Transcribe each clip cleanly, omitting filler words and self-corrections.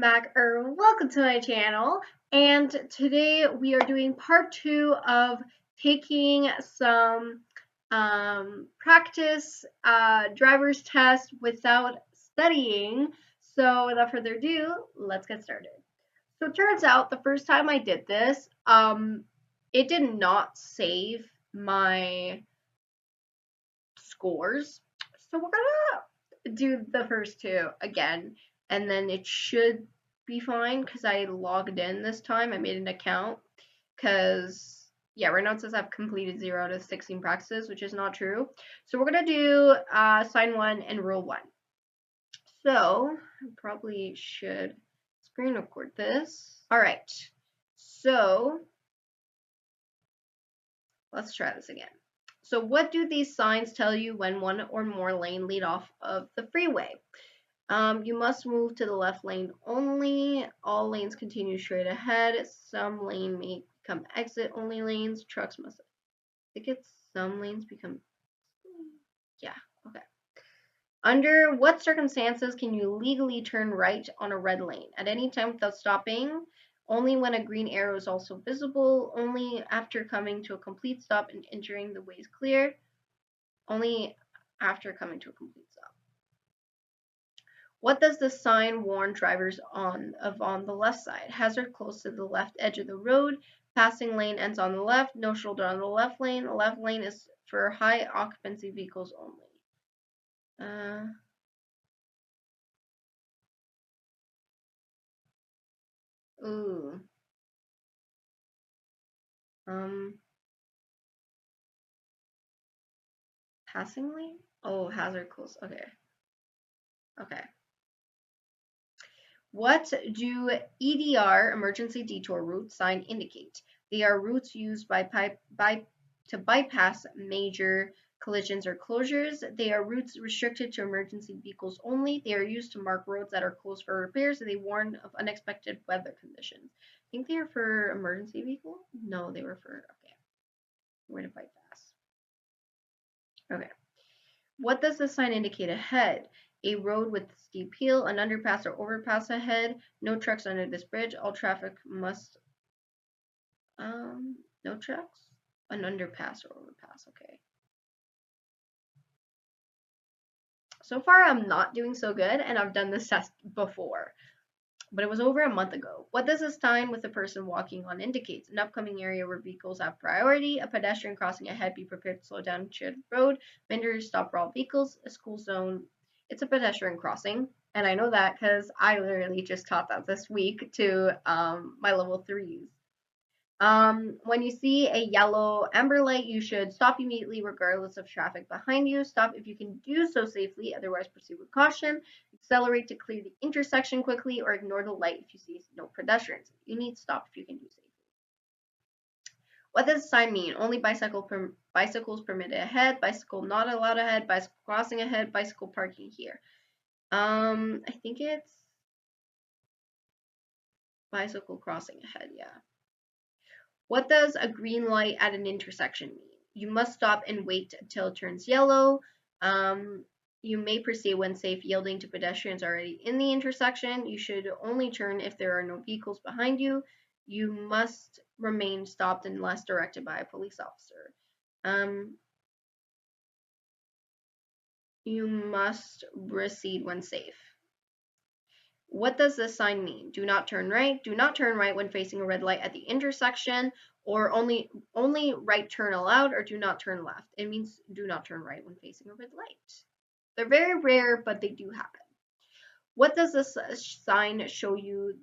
welcome back or welcome to my channel. And today we are doing part 2 of taking some practice driver's test without studying. So without further ado, let's get started. So it turns out the first time I did this, it did not save my scores. So we're gonna do the first two again, and then it should be fine because I logged in this time. I made an account because yeah, right now it says I've completed 0 out of 16 practices, which is not true. So we're gonna do sign 1 and rule 1. So I probably should screen record this. All right, so let's try this again. So what do these signs tell you when one or more lane lead off of the freeway? You must move to the left lane only. All lanes continue straight ahead. Some lane may become exit only lanes. Trucks must. I think it's some lanes become. Yeah, okay. Under what circumstances can you legally turn right on a red lane? At any time without stopping. Only when a green arrow is also visible. Only after coming to a complete stop and entering the ways clear. Only after coming to a complete stop. What does the sign warn drivers on the left side? Hazard close to the left edge of the road. Passing lane ends on the left. No shoulder on the left lane. The left lane is for high occupancy vehicles only. Ooh. Passing lane? Oh, hazard close. Okay. Okay. What do EDR, emergency detour route sign indicate? They are routes used to bypass major collisions or closures. They are routes restricted to emergency vehicles only. They are used to mark roads that are closed for repairs. They warn of unexpected weather conditions. I think they are for emergency vehicle? No, they were for, okay. Where to bypass. Okay. What does the sign indicate ahead? A road with steep hill, an underpass or overpass ahead. No trucks under this bridge. All traffic must. No trucks. An underpass or overpass. Okay. So far, I'm not doing so good, and I've done this test before, but it was over a month ago. What does a sign with a person walking on indicates? An upcoming area where vehicles have priority. A pedestrian crossing ahead. Be prepared to slow down and share the road. Vendors stop for all vehicles. A school zone. It's a pedestrian crossing, and I know that because I literally just taught that this week to my level 3s. When you see a yellow amber light, you should stop immediately regardless of traffic behind you. Stop if you can do so safely, otherwise proceed with caution. Accelerate to clear the intersection quickly or ignore the light if you see no pedestrians. You need to stop if you can do safely. What does the sign mean? Only bicycles permitted ahead, bicycle not allowed ahead, bicycle crossing ahead, bicycle parking here. I think it's bicycle crossing ahead, yeah. What does a green light at an intersection mean? You must stop and wait until it turns yellow. You may proceed when safe, yielding to pedestrians already in the intersection. You should only turn if there are no vehicles behind you. You must remain stopped unless directed by a police officer. You must recede when safe. What does this sign mean? Do not turn right. Do not turn right when facing a red light at the intersection, or only right turn allowed, or do not turn left. It means do not turn right when facing a red light. They're very rare, but they do happen. What does this sign show you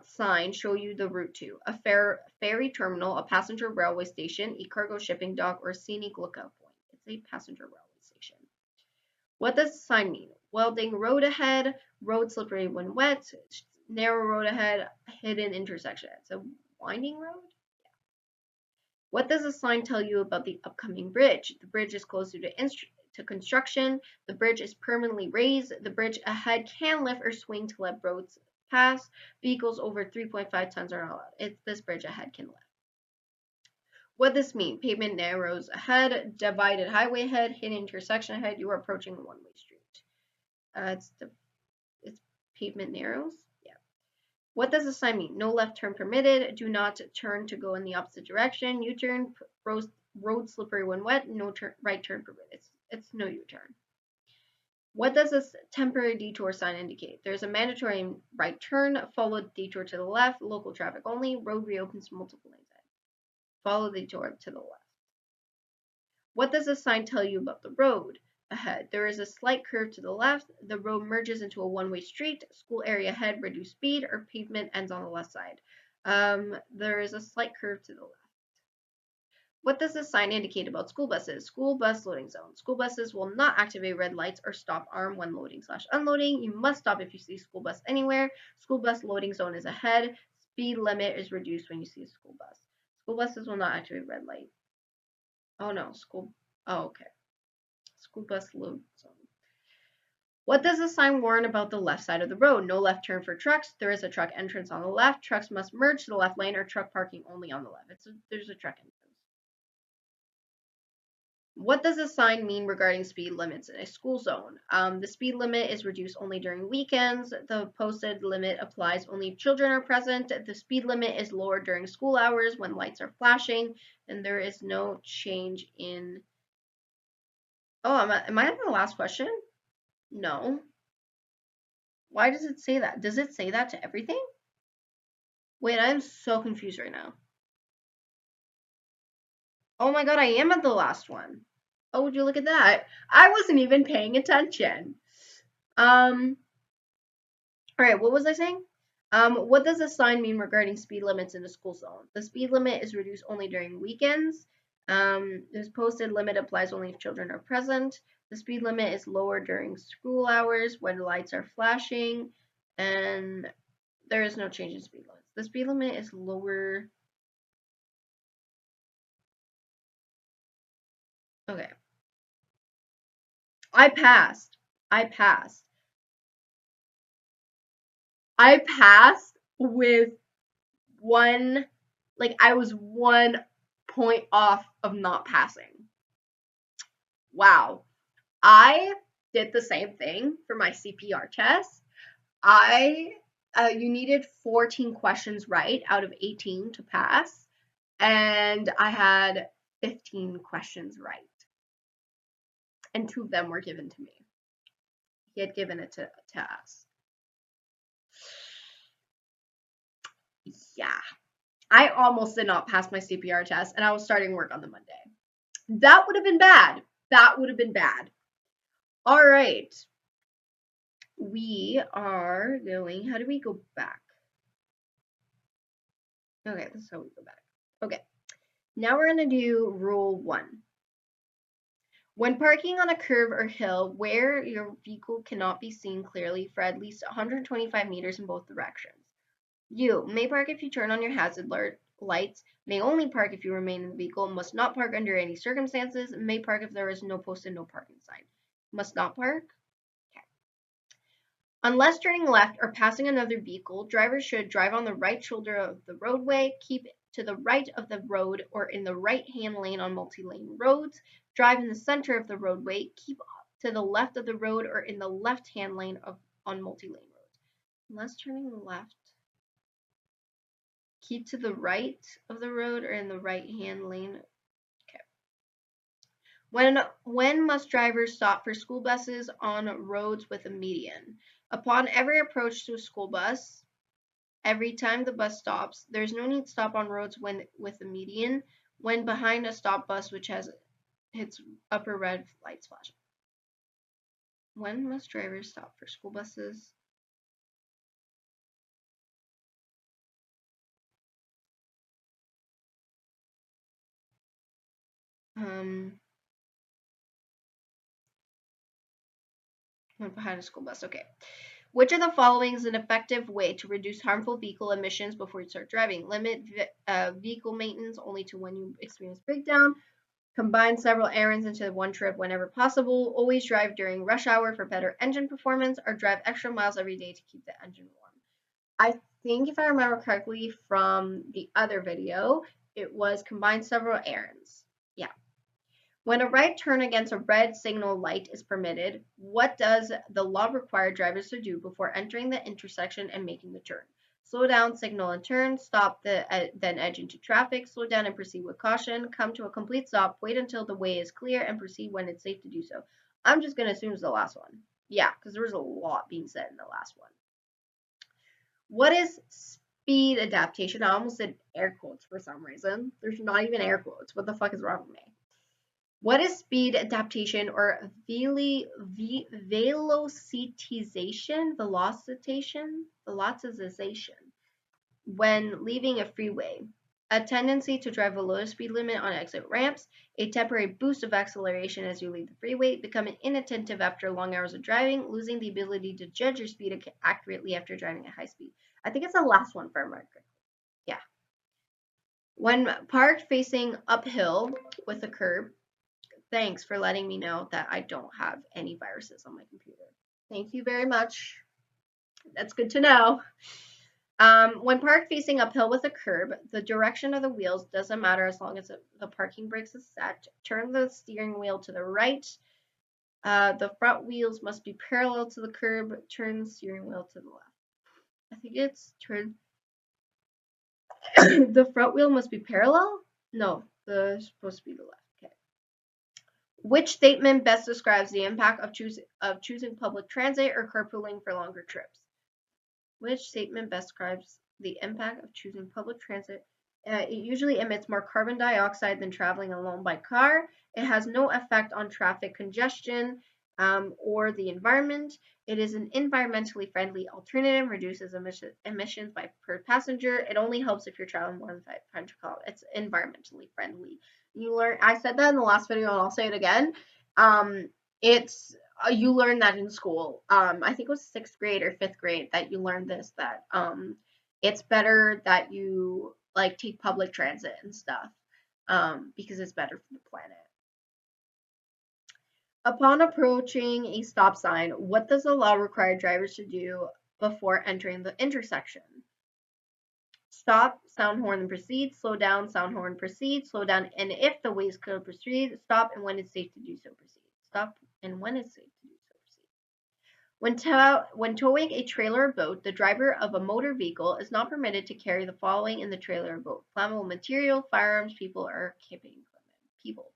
sign show you the route to? A ferry terminal, a passenger railway station, a cargo shipping dock, or a scenic lookout point? It's a passenger railway station. What does the sign mean? Welding road ahead, road slippery when wet, narrow road ahead, hidden intersection. It's a winding road? Yeah. What does the sign tell you about the upcoming bridge? The bridge is close to construction. The bridge is permanently raised. The bridge ahead can lift or swing to let roads pass. Vehicles over 3.5 tons are not allowed. This bridge ahead can lift. What does this mean? Pavement narrows ahead, divided highway ahead, hidden intersection ahead. You are approaching a one-way street. It's pavement narrows. Yeah. What does the sign mean? No left turn permitted. Do not turn to go in the opposite direction. U-turn. Road slippery when wet. No right turn permitted. It's no U-turn. What does this temporary detour sign indicate? There's a mandatory right turn, followed detour to the left, local traffic only, road reopens multiple lanes ahead. Follow the detour to the left. What does this sign tell you about the road ahead? There is a slight curve to the left, the road merges into a one-way street, school area ahead, reduce speed, or pavement ends on the left side. There is a slight curve to the left. What does this sign indicate about school buses? School bus loading zone. School buses will not activate red lights or stop arm when loading/unloading. You must stop if you see school bus anywhere. School bus loading zone is ahead. Speed limit is reduced when you see a school bus. School buses will not activate red light. Oh no, oh okay. School bus load zone. What does the sign warn about the left side of the road? No left turn for trucks. There is a truck entrance on the left. Trucks must merge to the left lane or truck parking only on the left. There's a truck entrance. What does the sign mean regarding speed limits in a school zone? The speed limit is reduced only during weekends. The posted limit applies only if children are present. The speed limit is lowered during school hours when lights are flashing, and there is no change in. Oh, am I at the last question? No. Why does it say that? Does it say that to everything? Wait, I'm so confused right now. Oh my god, I am at the last one. Oh, would you look at that? I wasn't even paying attention. All right, what was I saying? What does the sign mean regarding speed limits in the school zone? The speed limit is reduced only during weekends. This posted limit applies only if children are present. The speed limit is lower during school hours when lights are flashing, and there is no change in speed limits. The speed limit is lower. Okay. I passed. I passed. I passed with one, like I was 1 point off of not passing. Wow. I did the same thing for my CPR test. You needed 14 questions right out of 18 to pass, and I had 15 questions right, and 2 of them were given to me. He had given it to us. Yeah. I almost did not pass my CPR test, and I was starting work on the Monday. That would have been bad. That would have been bad. All right. We are going, how do we go back? Okay, this is how we go back. Okay. Now we're going to do rule 1. When parking on a curve or hill where your vehicle cannot be seen clearly for at least 125 meters in both directions. You may park if you turn on your hazard lights, may only park if you remain in the vehicle, must not park under any circumstances, may park if there is no posted no parking sign. Must not park? Okay. Unless turning left or passing another vehicle, drivers should drive on the right shoulder of the roadway, keep to the right of the road or in the right-hand lane on multi-lane roads, drive in the center of the roadway, keep to the left of the road or in the left-hand lane on multi-lane roads. Unless turning left, keep to the right of the road or in the right-hand lane. Okay. When must drivers stop for school buses on roads with a median? Upon every approach to a school bus, every time the bus stops, there's no need to stop on roads with a median when behind a stop bus which has its upper red lights flashing. When must drivers stop for school buses? When behind a school bus, okay. Which of the following is an effective way to reduce harmful vehicle emissions before you start driving? Limit vehicle maintenance only to when you experience breakdown. Combine several errands into one trip whenever possible. Always drive during rush hour for better engine performance, or drive extra miles every day to keep the engine warm. I think if I remember correctly from the other video, it was combine several errands. Yeah. When a right turn against a red signal light is permitted, what does the law require drivers to do before entering the intersection and making the turn? Slow down, signal and turn, stop, then edge into traffic, slow down and proceed with caution, come to a complete stop, wait until the way is clear, and proceed when it's safe to do so. I'm just going to assume it's the last one. Yeah, because there was a lot being said in the last one. What is speed adaptation? I almost did air quotes for some reason. There's not even air quotes. What the fuck is wrong with me? What is speed adaptation or velocitization? Velocitization when leaving a freeway. A tendency to drive below the speed limit on exit ramps, a temporary boost of acceleration as you leave the freeway, becoming inattentive after long hours of driving, losing the ability to judge your speed accurately after driving at high speed. I think it's the last one for America. Yeah. When parked facing uphill with a curb, thanks for letting me know that I don't have any viruses on my computer. Thank you very much. That's good to know. When parked facing uphill with a curb, the direction of the wheels doesn't matter as long as the parking brakes is set. Turn the steering wheel to the right. The front wheels must be parallel to the curb. Turn the steering wheel to the left. I think it's turn. The front wheel must be parallel? No, it's supposed to be the left. Okay. Which statement best describes the impact of choosing public transit or carpooling for longer trips? Which statement best describes the impact of choosing public transit? It usually emits more carbon dioxide than traveling alone by car. It has no effect on traffic congestion or the environment. It is an environmentally friendly alternative, reduces emissions by per passenger. It only helps if you're traveling more than 500 kilometers. It's environmentally friendly. I said that in the last video, and I'll say it again. You learn that in school. I think it was 6th grade or 5th grade that you learned this, that it's better that you like take public transit and stuff because it's better for the planet. Upon approaching a stop sign, what does the law require drivers to do before entering the intersection? Stop, sound horn and proceed, slow down, sound horn, proceed, slow down, and if the way is clear, proceed, stop, and when it's safe to do so, proceed. Stop, and when it's safe to do so, proceed. When towing a trailer or boat, the driver of a motor vehicle is not permitted to carry the following in the trailer or boat: flammable material, firearms, people, or camping equipment. People.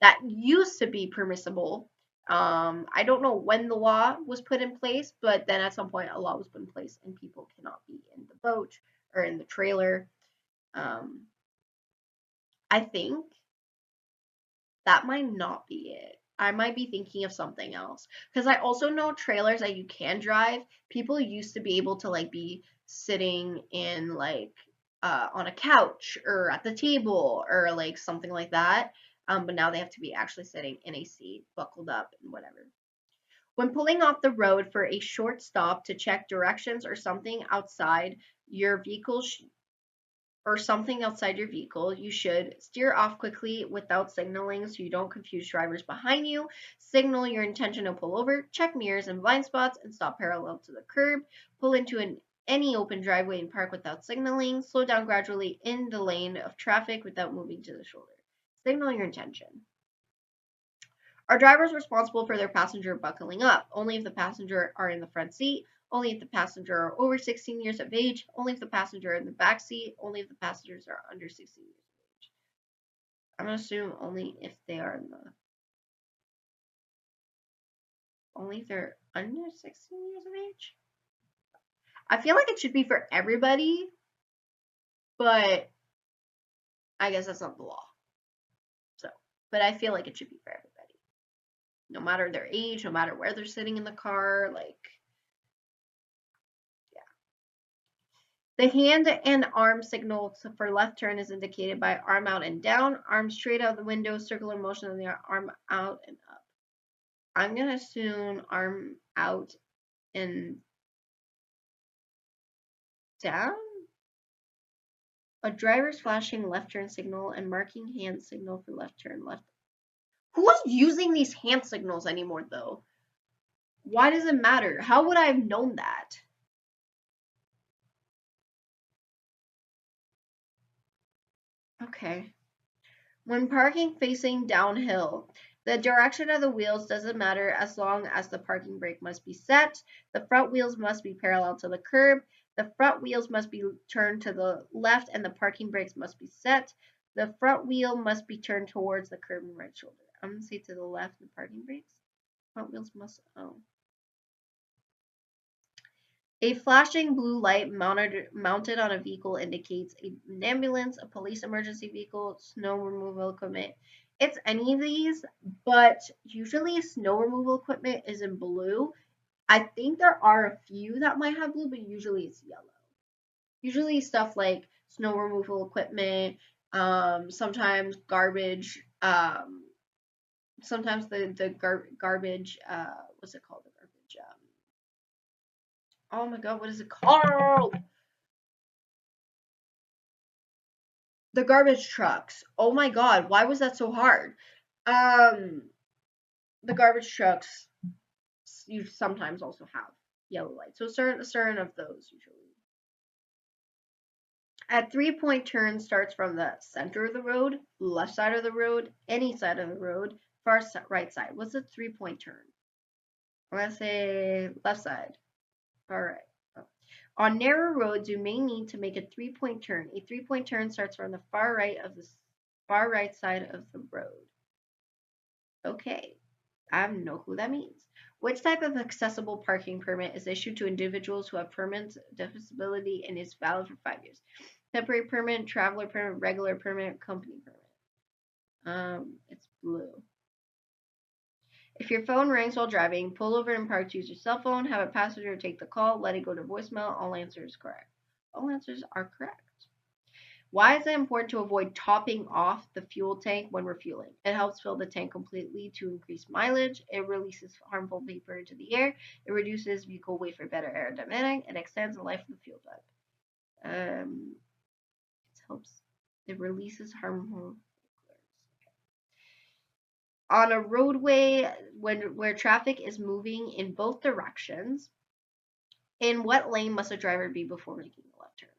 That used to be permissible. I don't know when the law was put in place, but then at some point a law was put in place and people cannot be in the boat or in the trailer. I think that might not be it. I might be thinking of something else. Because I also know trailers that you can drive. People used to be able to like be sitting in like on a couch or at the table or like something like that. But now they have to be actually sitting in a seat, buckled up and whatever. When pulling off the road for a short stop to check directions or something outside your vehicle, you should steer off quickly without signaling so you don't confuse drivers behind you. Signal your intention to pull over, check mirrors and blind spots, and stop parallel to the curb. Pull into any open driveway and park without signaling. Slow down gradually in the lane of traffic without moving to the shoulder. Signal your intention. Are drivers responsible for their passenger buckling up? Only if the passenger are in the front seat. Only if the passenger are over 16 years of age. Only if the passenger are in the back seat. Only if the passengers are under 16 years of age. I'm going to assume only if they are in the... Only if they're under 16 years of age? I feel like it should be for everybody, but I guess that's not the law. But I feel like it should be for everybody. No matter their age, no matter where they're sitting in the car, like, yeah. The hand and arm signal for left turn is indicated by arm out and down, arm straight out the window, circular motion of the arm out and up. I'm going to assume arm out and down? A driver's flashing left turn signal and marking hand signal for left turn left. Who's using these hand signals anymore, though? Why does it matter? How would I have known that? Okay. When parking facing downhill, the direction of the wheels doesn't matter as long as the parking brake must be set. The front wheels must be parallel to the curb. The front wheels must be turned to the left and the parking brakes must be set. The front wheel must be turned towards the curb and right shoulder. I'm going to say to the left, the parking brakes. Front wheels must, oh. A flashing blue light mounted on a vehicle indicates an ambulance, a police emergency vehicle, snow removal equipment. It's any of these, but usually snow removal equipment is in blue. I think there are a few that might have blue, but usually it's yellow. Usually stuff like snow removal equipment, sometimes garbage, sometimes the garbage, what's it called? The garbage, oh my god, what is it called? The garbage trucks. Oh my god, why was that so hard? Um, the garbage trucks you sometimes also have yellow lights. So certain of those usually. At 3-point turn starts from the center of the road, left side of the road, any side of the road, far right side. What's a 3-point turn? I'm gonna say left side. All right. On narrow roads, you may need to make a 3-point turn. A 3-point turn starts from the far right side of the road. Okay, I don't know who that means. Which type of accessible parking permit is issued to individuals who have permanent disability and is valid for 5 years? Temporary permit, traveler permit, regular permit, company permit. It's blue. If your phone rings while driving, pull over and park to use your cell phone. Have a passenger take the call. Let it go to voicemail. All answers correct. All answers are correct. Why is it important to avoid topping off the fuel tank when refueling? It helps fill the tank completely to increase mileage. It releases harmful vapor into the air. It reduces vehicle weight for better aerodynamics. It extends the life of the fuel tank. It helps. It releases harmful. On a roadway where traffic is moving in both directions, in what lane must a driver be before making a left turn?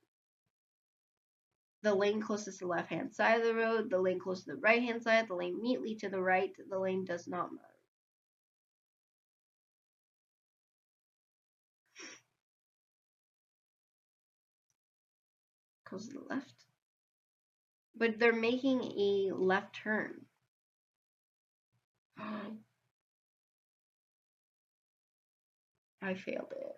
The lane closest to the left-hand side of the road, the lane closest to the right-hand side, the lane immediately to the right, the lane does not matter. Close to the left. But they're making a left turn. I failed it.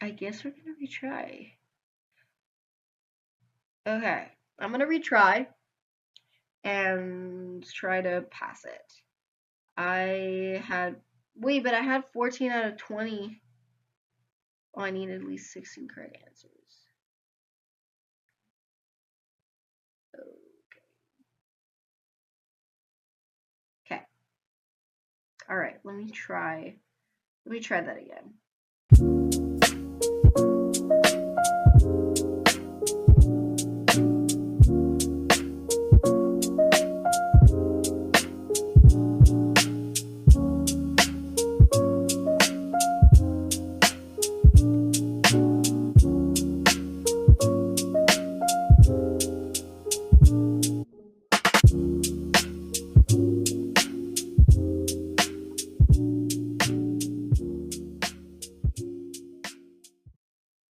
I guess we're gonna retry. Okay, I'm gonna retry and try to pass it. I had but I had 14 out of 20. Oh, I need at least 16 correct answers. Okay. All right, let me try that again.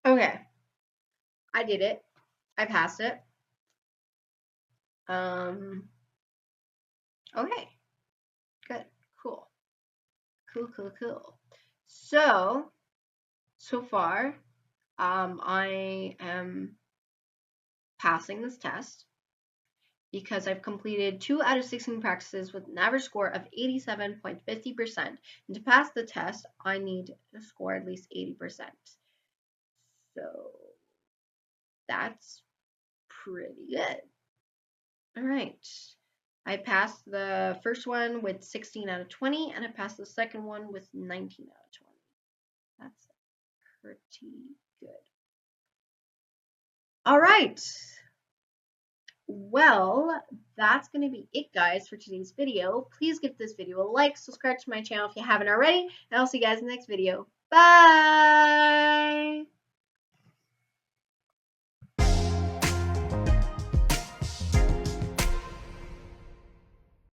Okay. I did it. I passed it. Okay. Good. Cool. Cool. So far, I am passing this test because I've completed 2 out of 16 practices with an average score of 87.50%. And to pass the test, I need to score at least 80%. So that's pretty good. All right. I passed the first one with 16 out of 20, and I passed the second one with 19 out of 20. That's pretty good. All right. Well, that's going to be it, guys, for today's video. Please give this video a like, subscribe to my channel if you haven't already, and I'll see you guys in the next video. Bye!